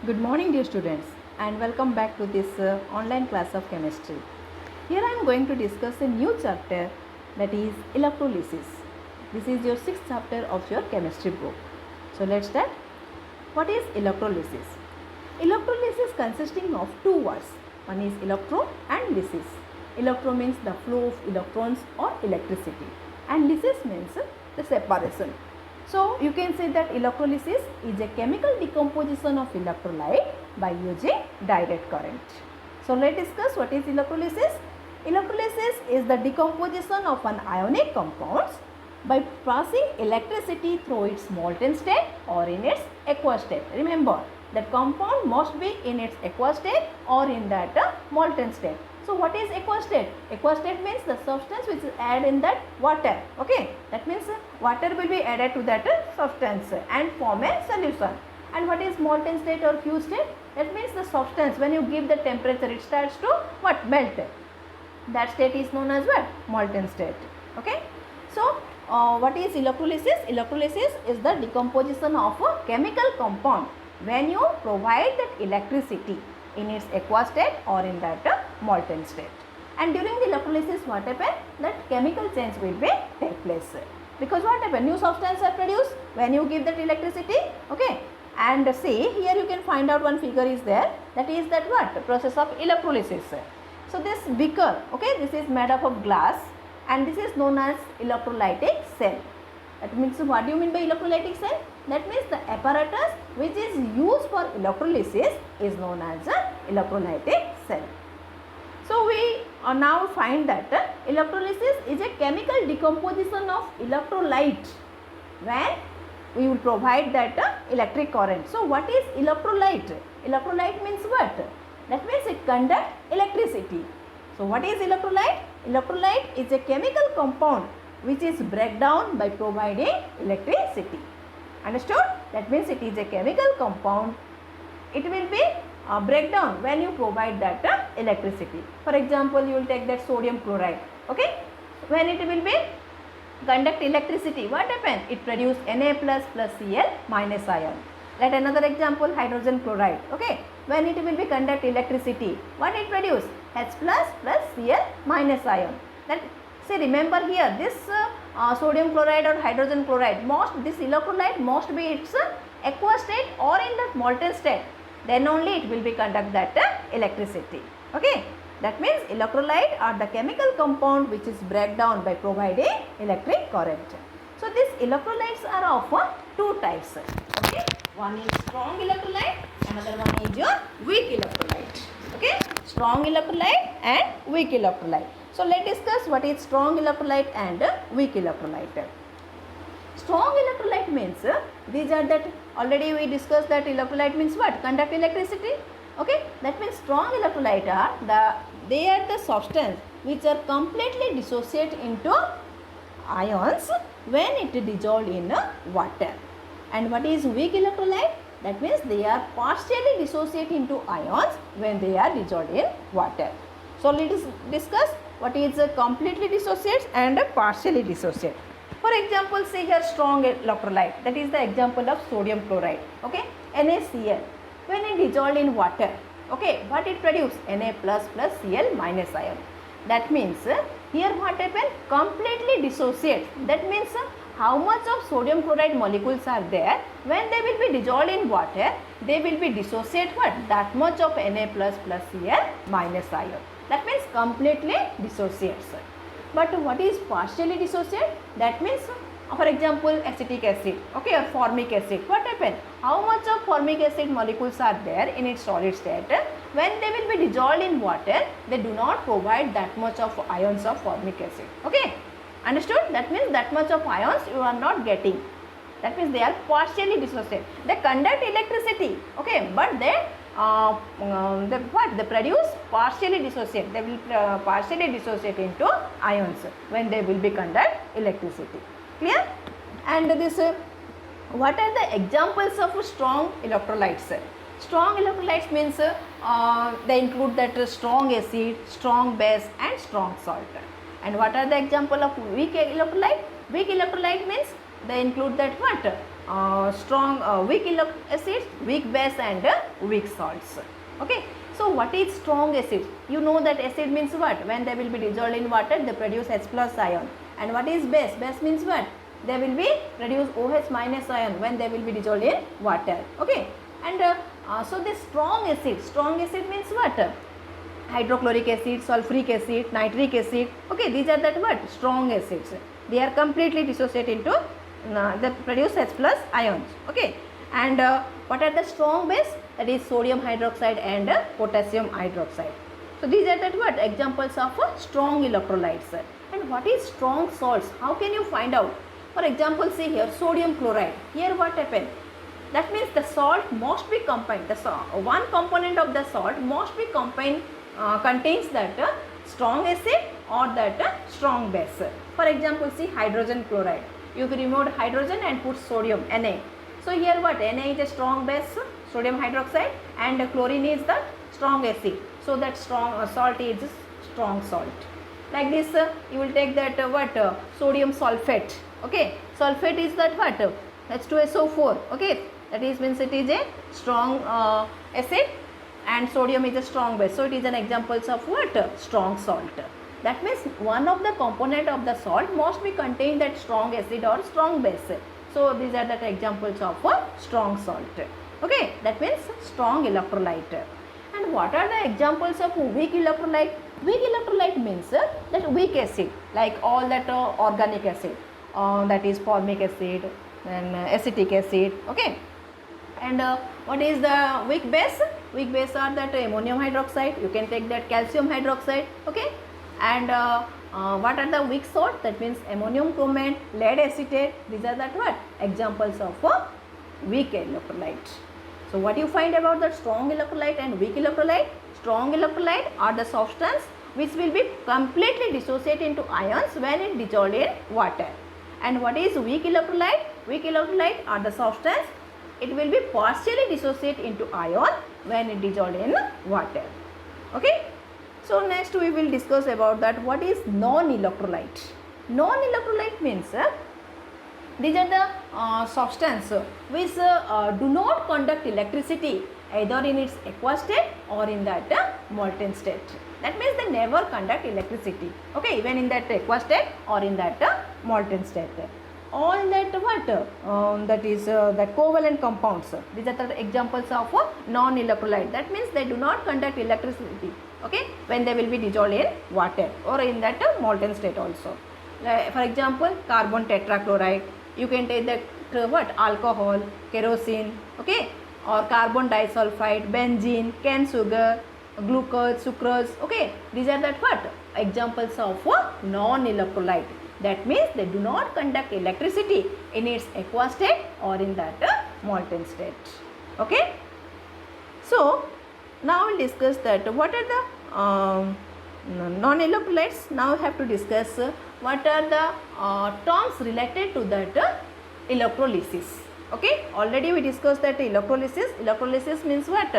Good morning dear students and welcome back to this online class of chemistry. Here I am going to discuss a new chapter, that is electrolysis. This is your sixth chapter of your chemistry book. So let's start. What is electrolysis? Electrolysis consisting of two words. One is electro and lysis. Electro means the flow of electrons or electricity and lysis means the separation. So you can say that electrolysis is a chemical decomposition of electrolyte by using direct current. So let's discuss what is electrolysis. Electrolysis is the decomposition of an ionic compound by passing electricity through its molten state or in its aqueous state. Remember that compound must be in its aqueous state or in that molten state. So what is aqueous state? Aqueous state means the substance which is added in that water. Okay, that means water will be added to that substance and form a solution. And what is molten state or fused state? That means the substance, when you give the temperature, it starts to what? Melt. That state is known as what? Molten state. Okay. So what is electrolysis? Electrolysis is the decomposition of a chemical compound when you provide that electricity in its aqueous state or in that molten state. And during the electrolysis, what happens? That chemical change will be take place. Because what happens? New substances are produced when you give that electricity. Okay. And see, here you can find out one figure is there. That is that what? The process of electrolysis. So this beaker, okay, this is made up of glass and this is known as electrolytic cell. That means, what do you mean by electrolytic cell? That means the apparatus which is used for electrolysis is known as a electrolytic cell. So we now find that electrolysis is a chemical decomposition of electrolyte when we will provide that electric current. So what is electrolyte? Electrolyte means what? That means it conducts electricity. So what is electrolyte? Electrolyte is a chemical compound which is breakdown by providing electricity. Understood? That means it is a chemical compound. It will be breakdown when you provide that electricity. For example, you will take that sodium chloride. Okay? When it will be conduct electricity, what happens? It produce Na plus Cl minus ion. Let another example, hydrogen chloride. Okay? When it will be conduct electricity, what it produce? H plus Cl minus ion. That, see, remember here this sodium chloride or hydrogen chloride, this electrolyte must be its aqueous state or in that molten state. Then only it will be conduct that electricity. Okay. That means electrolyte are the chemical compound which is breakdown by providing electric current. So these electrolytes are of two types. Okay. One is strong electrolyte, another one is your weak electrolyte. Okay. Strong electrolyte and weak electrolyte. So let's discuss what is strong electrolyte and weak electrolyte. Strong electrolyte means these are that already we discussed that electrolyte means what? Conduct electricity. Okay, that means strong electrolyte are the substance which are completely dissociate into ions when it dissolved in water. And what is weak electrolyte? That means they are partially dissociate into ions when they are dissolved in water. So let us discuss what is completely dissociates and partially dissociate. For example, say here strong electrolyte, that is the example of sodium chloride. Okay, NaCl. When it dissolved in water, okay, what it produce? Na plus Cl minus ion. That means here what happened? Completely dissociates. That means how much of sodium chloride molecules are there? When they will be dissolved in water, they will be dissociate what? That much of Na plus Cl minus ion. That means completely dissociates. But what is partially dissociate? That means, for example, acetic acid, okay, or formic acid. What happened? How much of formic acid molecules are there in its solid state? When they will be dissolved in water, they do not provide that much of ions of formic acid. Okay, understood? That means that much of ions you are not getting. That means they are partially dissociate. They conduct electricity, okay, but they they produce partially dissociate. They will partially dissociate into ions when they will be conduct electricity. Clear? And this what are the examples of strong electrolytes? Strong electrolytes means they include that strong acid, strong base and strong salt. And what are the example of weak electrolyte? Weak electrolyte means they include that what? weak acids, weak base and weak salts. Okay. So what is strong acid? You know that acid means what? When they will be dissolved in water, they produce H plus ion. And what is base? Base means what? They will be produce OH minus ion when they will be dissolved in water. Okay. And so this strong acid means what? Hydrochloric acid, sulfuric acid, nitric acid. Okay, these are that what? Strong acids. They are completely dissociated into they produce H plus ions. Okay, and what are the strong base? That is sodium hydroxide and potassium hydroxide. So these are that what? Examples of strong electrolytes. And what is strong salts? How can you find out? For example, see here sodium chloride. Here what happened? That means the salt must be combined. The one component of the salt must be combined contains that strong acid or that strong base. For example, see hydrogen chloride. You remove hydrogen and put sodium Na. So here what? Na is a strong base, sodium hydroxide, and chlorine is the strong acid. So that strong salt is strong salt. Like this, you will take that sodium sulfate. Okay, sulfate is that what? H2SO4. Okay, that is means it is a strong acid and sodium is a strong base. So it is an examples of what? Strong salt. That means one of the component of the salt must be contained that strong acid or strong base. So these are the examples of strong salt. Okay, that means strong electrolyte. And what are the examples of weak electrolyte? Weak electrolyte means that weak acid, like all that organic acid, that is formic acid and acetic acid. Okay, and what is the weak base? Weak base are that ammonium hydroxide. You can take that calcium hydroxide. Okay, and what are the weak salt? That means ammonium chromate, lead acetate. These are that what? Examples of weak electrolyte. So what you find about the strong electrolyte and weak electrolyte? Strong electrolyte are the substance which will be completely dissociated into ions when it dissolved in water. And what is weak electrolyte? Weak electrolyte are the substance it will be partially dissociated into ion when it dissolved in water. Okay. So next we will discuss about that what is non-electrolyte. Non-electrolyte means these are the substance which do not conduct electricity either in its aqueous state or in that molten state. That means they never conduct electricity. Okay, even in that aqueous state or in that molten state. All that what? That is that covalent compounds. These are the examples of non-electrolyte. That means they do not conduct electricity. Okay, when they will be dissolved in water or in that molten state also. For example, carbon tetrachloride. You can take that what? Alcohol, kerosene. Okay, or carbon disulfide, benzene, cane sugar, glucose, sucrose. Okay, these are that what? Examples of non-electrolyte. That means they do not conduct electricity in its aqueous state or in that molten state. Okay. So now we'll discuss that what are the non-electrolytes. Now we have to discuss what are the terms related to that electrolysis. Okay, already we discussed that electrolysis. Electrolysis means what?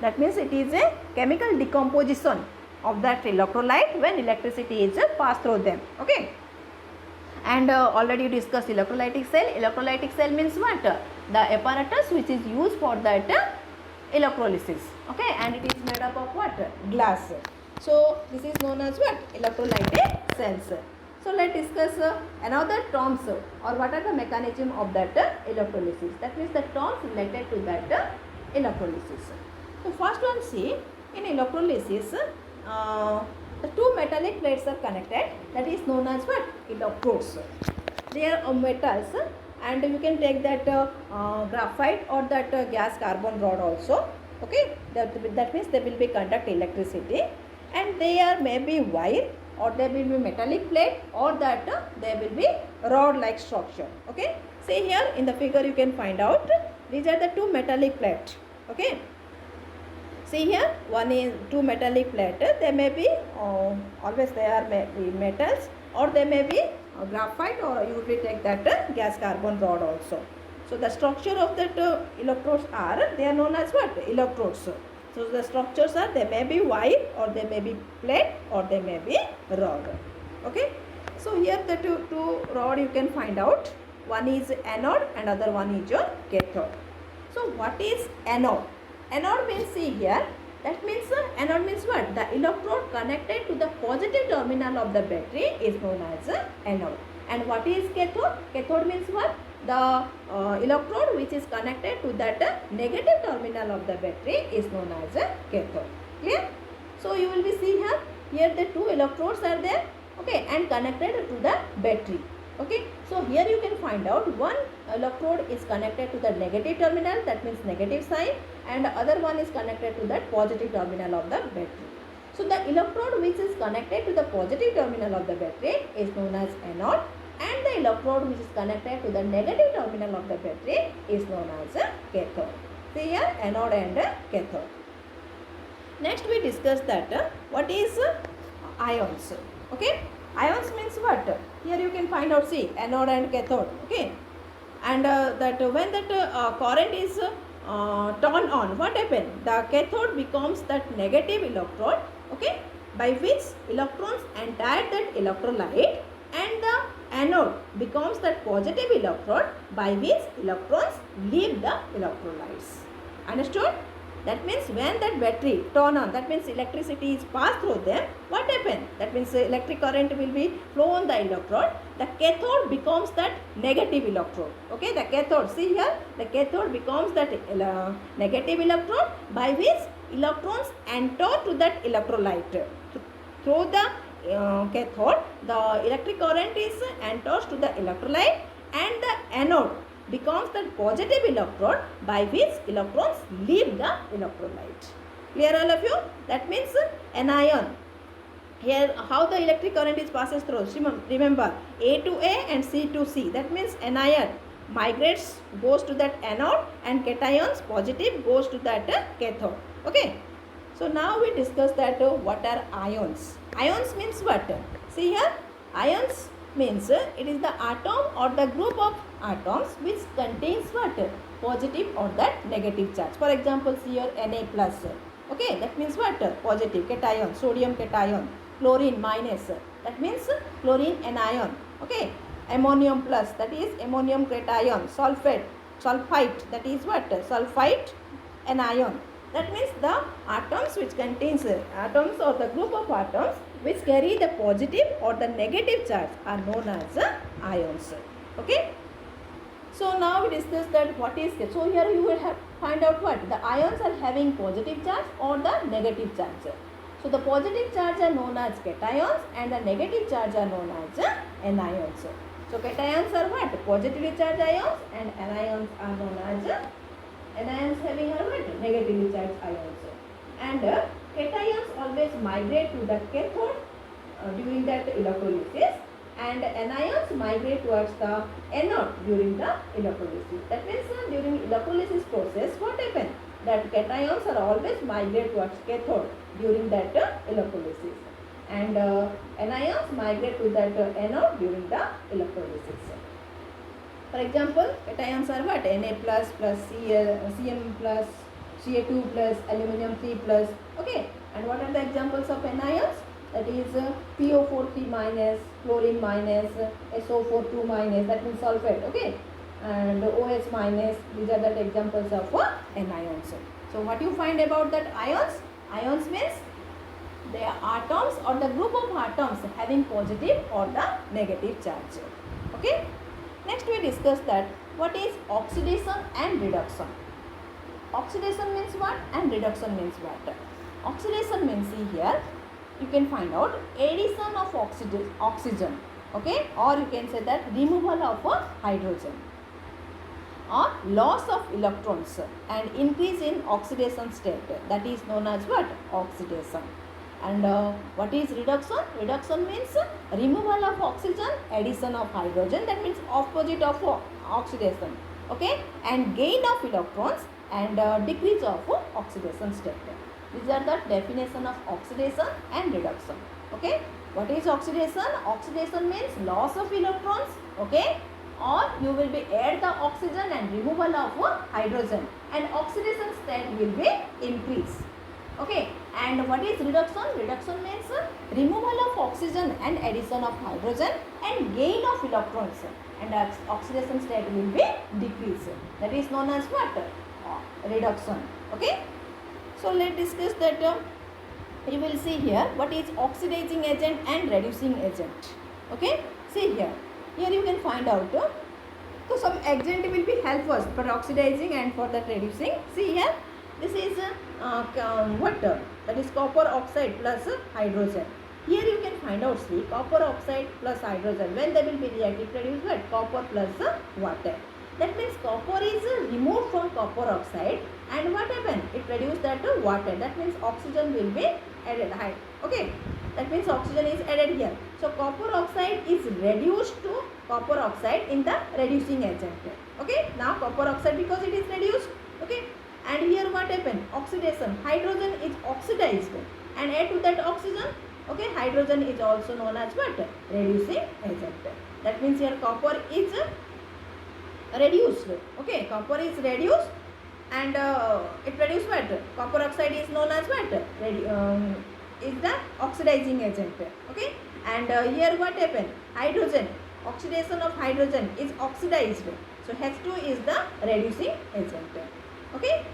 That means it is a chemical decomposition of that electrolyte when electricity is passed through them. Okay, and already discussed electrolytic cell. Electrolytic cell means what? The apparatus which is used for that electrolysis. Okay, and it is made up of what? Glass. So this is known as what? Electrolytic cells. So let's discuss another terms or what are the mechanism of that electrolysis. That means the terms related to that electrolysis. So first one, see, in electrolysis the two metallic plates are connected. That is known as what? Electrodes. They are metals and you can take that graphite or that gas carbon rod also. Okay, that means they will be conduct electricity and they are maybe wire or there will be metallic plate or that there will be rod like structure. Okay, see here in the figure you can find out these are the two metallic plates. Okay, see here one is two metallic plate. They may be always they are maybe metals or they may be graphite or you will take that gas carbon rod also. So the structure of that electrodes are they are known as what? Electrodes. So the structures are they may be wire or they may be plate or they may be rod. Okay. So here the two rod you can find out. one is anode and other one is your cathode. So what is anode? Anode means, see here, that means anode means what? The electrode connected to the positive terminal of the battery is known as anode. And what is cathode? Cathode means what? The electrode which is connected to that negative terminal of the battery is known as cathode. Clear? So you will be see here the two electrodes are there, okay, and connected to the battery. Okay, so here you can find out one electrode is connected to the negative terminal, that means negative sign, and other one is connected to that positive terminal of the battery. So the electrode which is connected to the positive terminal of the battery is known as anode, and the electrode which is connected to the negative terminal of the battery is known as cathode. See here, anode and cathode. Next we discuss that what is ions. Okay, ions means what? Here you can find out, see, anode and cathode. Okay, and that when that current is turned on, what happens? The cathode becomes that negative electrode, okay, by which electrons enter that electrolyte, and the anode becomes that positive electrode by which electrons leave the electrolytes. Understood? That means when that battery turn on, that means electricity is passed through them. What happens? That means electric current will be flow on the electrode. The cathode becomes that negative electrode. Okay, the cathode. See here, the cathode becomes that negative electrode by which electrons enter to that electrolyte. Through the cathode, the electric current is enters to the electrolyte, and the anode becomes the positive electrode by which electrons leave the electrolyte. Clear all of you? That means anion. Here how the electric current is passes through. Remember, A to A and C to C. That means anion migrates, goes to that anode, and cations positive goes to that cathode. Okay. So now we discuss that what are ions. Ions means what? See here, ions means it is the atom or the group of atoms which contains what? Positive or that negative charge. For example, see your Na plus. Okay, that means what? Positive cation, sodium cation, chlorine minus, that means chlorine anion. Okay, ammonium plus, that is ammonium cation, sulfite, that is what? Sulfite anion. That means the atoms which contains atoms or the group of atoms which carry the positive or the negative charge are known as ions. Okay. So now we discuss that what is, so here you will have find out what the ions are having positive charge or the negative charge. So the positive charge are known as cations and the negative charge are known as anions. So cations are what? Positively charged ions, and anions are known as anions having a what? Negatively charged ions. And cations always migrate to the cathode during that electrolysis, and anions migrate towards the anode during the electrolysis. That means during electrolysis process, what happens? That cations are always migrate towards cathode during that electrolysis, and anions migrate to that anode during the electrolysis. For example, cations are what? Na plus plus Cm plus, Ca2 plus, aluminum 3 plus. Okay, and what are the examples of anions? That is PO4 3 minus, chlorine minus, SO4 2 minus, that means sulfate. Okay, and OH minus. These are the examples of anions. So what you find about that ions? Ions means they are atoms or the group of atoms having positive or the negative charge. Okay. Next we discuss that what is oxidation and reduction. Oxidation means what and reduction means what? Oxidation means, see here, you can find out addition of oxygen, okay, or you can say that removal of hydrogen, or loss of electrons and increase in oxidation state, that is known as what? Oxidation. And what is reduction? Reduction means removal of oxygen, addition of hydrogen, that means opposite of oxidation. Okay, and gain of electrons and decrease of oxidation state. These are the definition of oxidation and reduction. Okay, what is oxidation? Oxidation means loss of electrons. Okay, or you will be add the oxygen and removal of hydrogen, and oxidation state will be increase. Okay, and what is reduction? Reduction means removal of oxygen and addition of hydrogen and gain of electrons, and oxidation state will be decreased. That is known as what? Reduction. Okay, so let's discuss that. You will see here what is oxidizing agent and reducing agent. Okay, see here you can find out. So some agent will be help us for oxidizing and for that reducing. See here, this is water, that is copper oxide plus hydrogen. Here you can find out, see, copper oxide plus hydrogen, when they will be reacted, produce what? Copper plus water. That means copper is removed from copper oxide, and what happen? It produce that water. That means oxygen will be added. Okay, that means oxygen is added here. So copper oxide is reduced to copper oxide in the reducing agent. Okay, now copper oxide, because it is reduced. Okay, and here what happen? Oxidation. Hydrogen is oxidized and add to that oxygen. Okay, hydrogen is also known as what? Reducing agent. That means here copper is reduced. Okay, copper is reduced and it produces what? Copper oxide is known as what? Is the oxidizing agent. Okay, and here what happen? Hydrogen, oxidation of hydrogen is oxidized. So H2 is the reducing agent. Okay,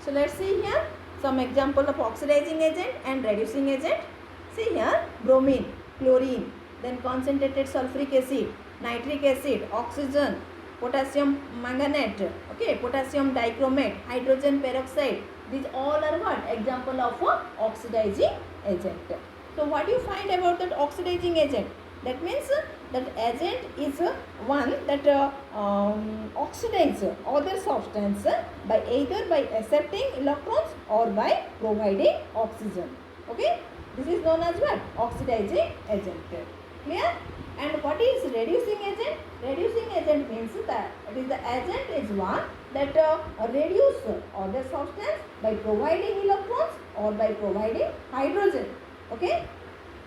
so let's see here some example of oxidizing agent and reducing agent. See here, bromine, chlorine, then concentrated sulfuric acid, nitric acid, oxygen, potassium manganate, okay, potassium dichromate, hydrogen peroxide. These all are what? Example of oxidizing agent. So what you find about that oxidizing agent? That means that agent is one that oxidize other substance by either by accepting electrons or by providing oxygen. Okay, this is known as what? Oxidizing agent. Clear? And what is reducing agent? Reducing agent means that it is the agent is one that reduce other substance by providing electrons or by providing hydrogen. Okay,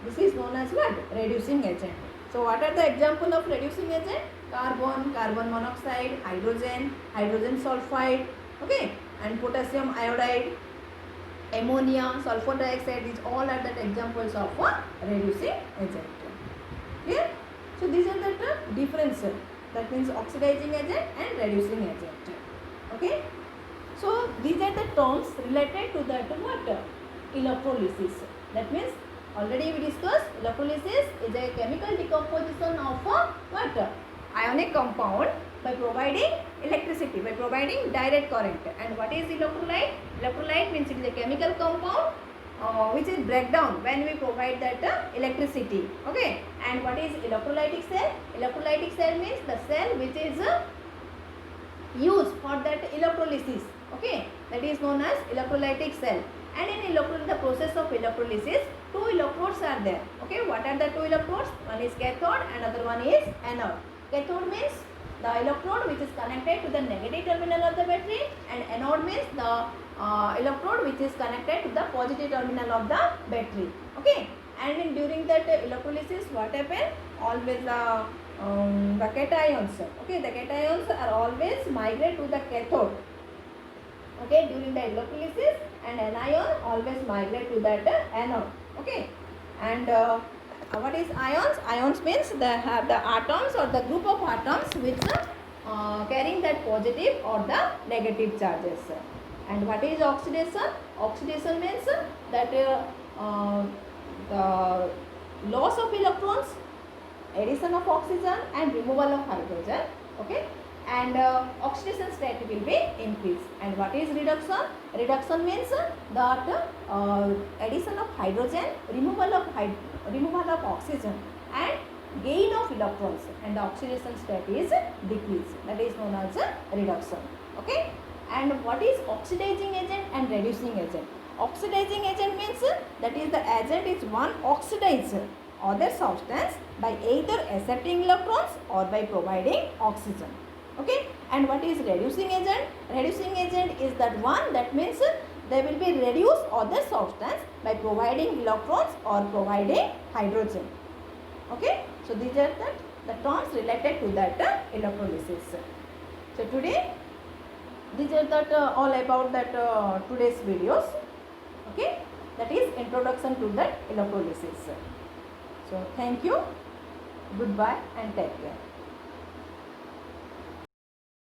this is known as what? Reducing agent. So what are the example of reducing agent? Carbon, carbon monoxide, hydrogen, hydrogen sulfide, okay, and potassium iodide, ammonia, sulfur dioxide. These all are the examples of reducing agent. Clear? So these are the difference. That means oxidizing agent and reducing agent. Okay. So these are the terms related to that what? Electrolysis. That means already we discussed electrolysis is a chemical decomposition of what? Ionic compound by providing electricity, by providing direct current. And what is electrolyte? Electrolyte means it is a chemical compound which is breakdown when we provide that electricity. Okay, and what is electrolytic cell? Electrolytic cell means the cell which is used for that electrolysis. Okay, that is known as electrolytic cell. And in the process of electrolysis, two electrodes are there. Okay, what are the two electrodes? One is cathode, another one is anode. Cathode means the electrode which is connected to the negative terminal of the battery, and anode means the electrode which is connected to the positive terminal of the battery. Okay, and during that electrolysis, what happens? Always the cations. Okay, the cations are always migrate to the cathode. Okay, during the electrolysis, and anion always migrate to that anode. Okay, and what is ions? Ions means they have the atoms or the group of atoms which carrying that positive or the negative charges. And what is oxidation? Oxidation means that the loss of electrons, addition of oxygen and removal of hydrogen. Okay, and oxidation state will be increased. And what is reduction? Reduction means that addition of hydrogen, removal of oxygen and gain of electrons, and the oxidation state is decreased. That is known as reduction. Okay, and what is oxidizing agent and reducing agent? Oxidizing agent means that is the agent is one oxidize other substance by either accepting electrons or by providing oxygen. Okay, and what is reducing agent? Reducing agent is that one that means they will be reduce other substance by providing electrons or providing hydrogen. Okay, so these are the terms related to that electrolysis. So today these are that all about that today's videos. that is introduction to that electrolysis. So thank you, goodbye and take care.